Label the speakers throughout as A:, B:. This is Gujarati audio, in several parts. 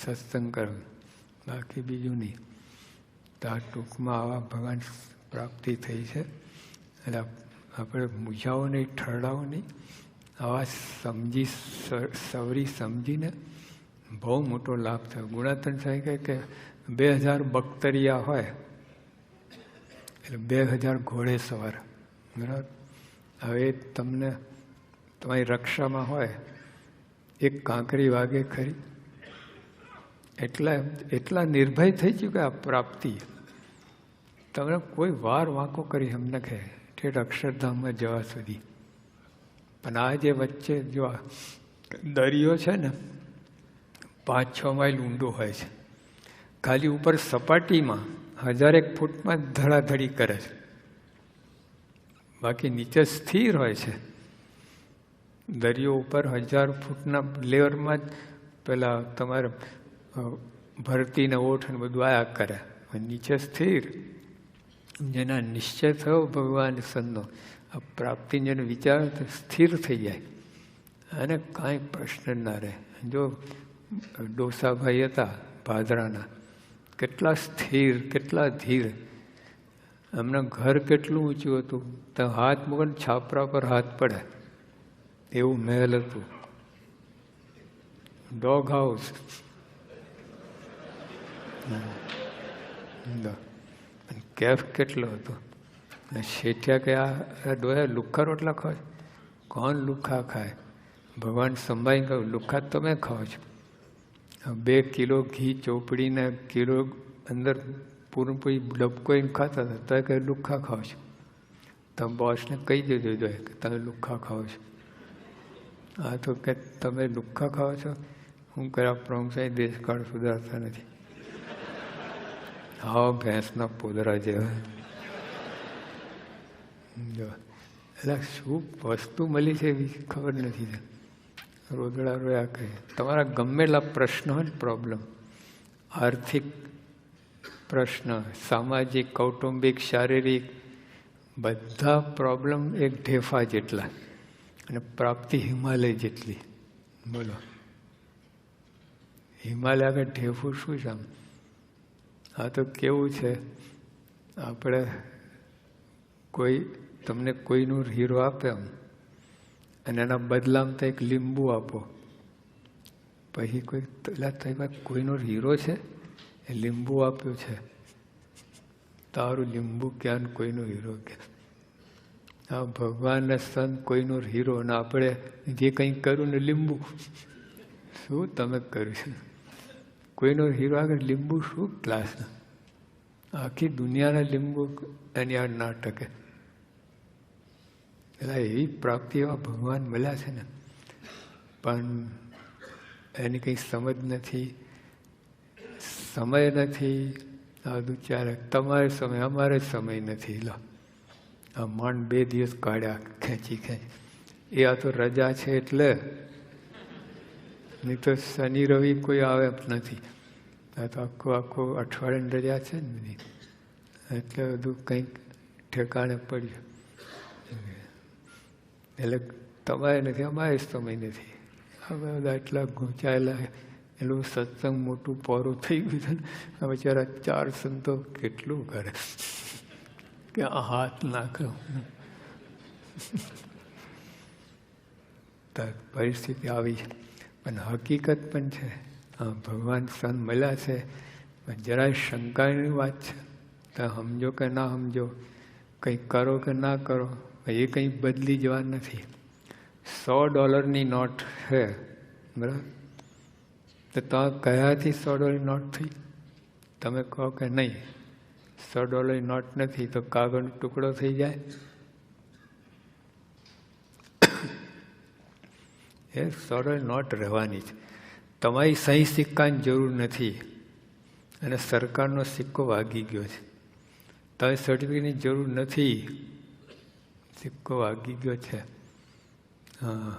A: સત્સંગ કરવું, બાકી બીજું નહીં. તો આ ટૂંકમાં આવા ભગવાન પ્રાપ્તિ થઈ છે. એટલે આપણે મૂંઝાવો નહીં, ઠરડાવો નહીં. આવા સવરી સમજીને બહુ મોટો લાભ થયો. ગુણાતન સાહેબ કહે કે 2000 બખ્તરિયા હોય એટલે 2000 ઘોડે સવાર. બરાબર. હવે તમને તમારી રક્ષામાં હોય, એક કાંકરી વાગે ખરી. એટલા નિર્ભય થઈ ગયું કે આ પ્રાપ્તિ તમને કોઈ વાર વાંકો કરી એમ ન કહે ઠેઠ અક્ષરધામમાં જવા સુધી. પણ આ જે વચ્ચે જો દરિયો છે ને 5-6 માઇલ ઊંડો હોય છે. ખાલી ઉપર સપાટીમાં 1000 ફૂટમાં ધડાધડી કરે છે, બાકી નીચે સ્થિર હોય છે. દરિયો ઉપર 1000 ફૂટના લેવરમાં જ પેલા તમારે ભરતીને ઓઠ ને બધું આયા કરે, નીચે સ્થિર. જેના નિશ્ચય થયો ભગવાન સંતનો આ પ્રાપ્તિ જેને વિચાર સ્થિર થઈ જાય અને કાંઈ પ્રશ્ન ના રહે. જો ડોસાભાઈ હતા ભાદરાના, કેટલા સ્થિર, કેટલા ધીર. એમના ઘર કેટલું ઊંચું હતું, તો હાથ મૂકે છાપરા પર હાથ પડે એવું મહેલ હતું. Dog house. કેફ કેટલો હતો. શેઠિયા કે આ ડોયા લુખ્ખા રોટલા ખાવ છો? કોણ લુખ્ખા ખાય? ભગવાન સંભાઈ કહ્યું લુખ્ખા તમે ખાઓ છો. 2 કિલો ઘી ચોપડીને કિલો અંદર પૂરણપૂરી ડબકોઈને ખાતા હતા, તો કે લુખ્ખા ખાઓ છો. તમે બોસને કહી દેજો જોઈએ કે તમે લુખ્ખા ખાઓ છો. આ તો કે તમે લુખ્ખા ખાઓ છો, હું કર્યા પ્રમસાઈ દેશકાળ સુધારતા નથી. હા, ભેંસના પોદરા જેવા. એટલે શું વસ્તુ મળી છે એવી ખબર નથી. રોદડા રોયા કહે. તમારા ગમેલા પ્રશ્ન હોય ને, પ્રોબ્લેમ, આર્થિક પ્રશ્ન, સામાજિક, કૌટુંબિક, શારીરિક, બધા પ્રોબ્લેમ એક ઢેફા જેટલા અને પ્રાપ્તિ હિમાલય જેટલી. બોલો, હિમાલય આગળ ઢેફું શું છે? આમ આ તો કેવું છે, આપણે કોઈ તમને કોઈનું હીરો આપે એમ, અને એના બદલામાં તો એક લીંબુ આપો, પછી કોઈ કોઈનો હીરો છે એ લીંબુ આપ્યું છે, તારું લીંબુ ક્યાં કોઈનો હીરો ક્યાં? આ ભગવાનને સંત કોઈનો હીરો, ને આપણે જે કંઈ કર્યું ને લીંબુ. શું તમે કર્યું છે? કોઈનો હીરો આગળ લીંબુ શું ક્લાસના? આખી દુનિયાના લીંબુ એની આ ના ટકે. એટલે એવી પ્રાપ્તિ એવા ભગવાન મળ્યા છે ને, પણ એની કંઈ સમજ નથી, સમય નથી. આ બધું ચાલે, તમારે સમય, અમારે સમય નથી. લો, આ માંડ 2 દિવસ કાઢ્યા ખેંચી. એ આ તો રજા છે એટલે, નહીં તો શનિ રવિ કોઈ આવે નથી. આ તો આખું અઠવાડિયાની રજા છે ને બધી, એટલે બધું કંઈક ઠેકાણે પડ્યું. એટલે તમારે નથી, અમારે સમય નથી. હવે બધા એટલા ગૂંચાયેલા, એટલું સત્સંગ મોટું પોરું થઈ ગયું છે ને. આ બિચારા 4 સંતો કેટલું કરે કે આ હાથ નાખો. પરિસ્થિતિ આવી છે, પણ હકીકત પણ છે. હા, ભગવાન સંત મળ્યા છે, પણ જરાય શંકાની વાત છે. તો સમજો કે ના સમજો, કંઈ કરો કે ના કરો, એ કંઈ બદલી જવા નથી. $100 નોટ છે, બરાબર? તો તમે કયાથી $100 નોટ થઈ? તમે કહો કે નહીં $100 નોટ નથી, તો કાગળનો ટુકડો થઈ જાય. એ $100 નોટ રહેવાની છે. તમારી સહી સિક્કાની જરૂર નથી, અને સરકારનો સિક્કો વાગી ગયો છે. તમે સર્ટિફિકેટની જરૂર નથી, સિક્કો વાગી ગયો છે. હા,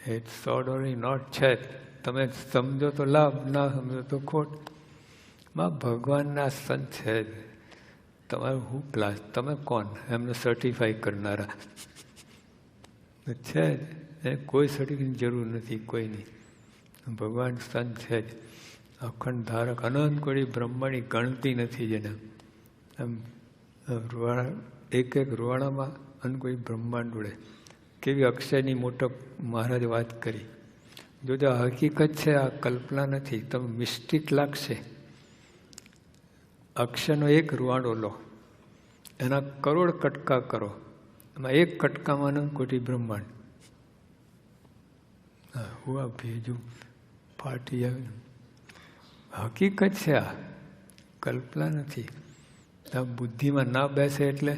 A: એ $100 નોટ છે. તમે સમજો તો લાભ, ના સમજો તો ખોટ. ભગવાનના સંત છે. તમારું હું ક્લાસ, તમે કોણ એમને સર્ટિફાઈ કરનારા? છે જ, કોઈ સર્ટિફિકેટની જરૂર નથી કોઈની. ભગવાન સંત છે જ. અખંડ ધારક અનંત કોટી બ્રહ્માંડની ગણતી નથી જેને. આમ એક એક રૂવાણામાં અનંત કોઈ બ્રહ્માંડ ઉડે. કેવી અક્ષયની મોટપ મહારાજે વાત કરી. જો હકીકત છે, આ કલ્પના નથી. તમે મિસ્ટિક લાગશે. અક્ષયનો એક રૂવાણો લો, એના કરોડ કટકા કરો, એમાં એક કટકામાં અનંત કોટી બ્રહ્માંડ. હા, હું આ ભેજું ફાટી આવ્યું. હકીકત છે, આ કલ્પના નથી. આ બુદ્ધિમાં ના બેસે એટલે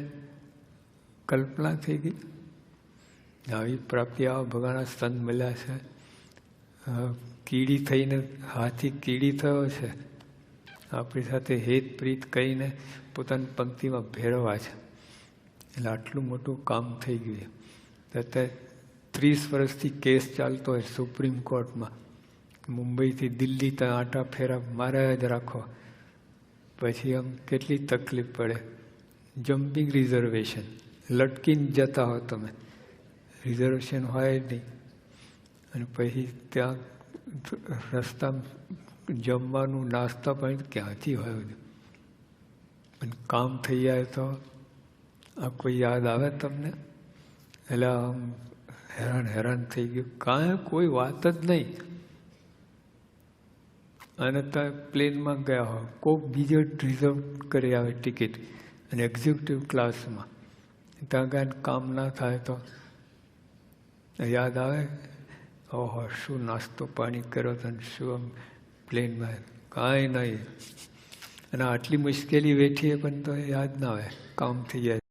A: કલ્પના થઈ ગઈ. આવી પ્રાપ્તિ આવા ભગવાનના સંત મળ્યા છે. કીડી થઈને હાથી કીડી થયો છે, આપણી સાથે હેત પ્રીત કહીને પોતાની પંક્તિમાં ભેળવા છે. એટલે આટલું મોટું કામ થઈ ગયું. અત્યારે 30 વર્ષથી કેસ ચાલતો હોય સુપ્રીમ કોર્ટમાં. મુંબઈથી દિલ્હી ત્યાં આટા ફેરા માર્યા જ રાખો. પછી આમ કેટલી તકલીફ પડે. જમ્પિંગ રિઝર્વેશન, લટકીને જતા હો તમે, રિઝર્વેશન હોય જ નહીં. અને પછી ત્યાં રસ્તામાં જમવાનું નાસ્તા પાણી ક્યાંથી હોય બધું. અને કામ થઈ જાય તો આ કોઈ યાદ આવે તમને? એટલે આમ હેરાન થઈ ગયું. કાંઈ કોઈ વાત જ નહીં. અને ત્યાં પ્લેનમાં ગયા હો, કોઈક બીજો રિઝર્વ કરી આવે ટિકિટ, અને એક્ઝિક્યુટિવ ક્લાસમાં ત્યાં ગયા કામ ના થાય તો યાદ આવે, ઓહો શું નાસ્તો પાણી કર્યો હતો ને શું આમ પ્લેનમાં. કાંઈ નહીં. અને આટલી મુશ્કેલી વેઠીએ પણ તો યાદ ના આવે, કામ થઈ જાય.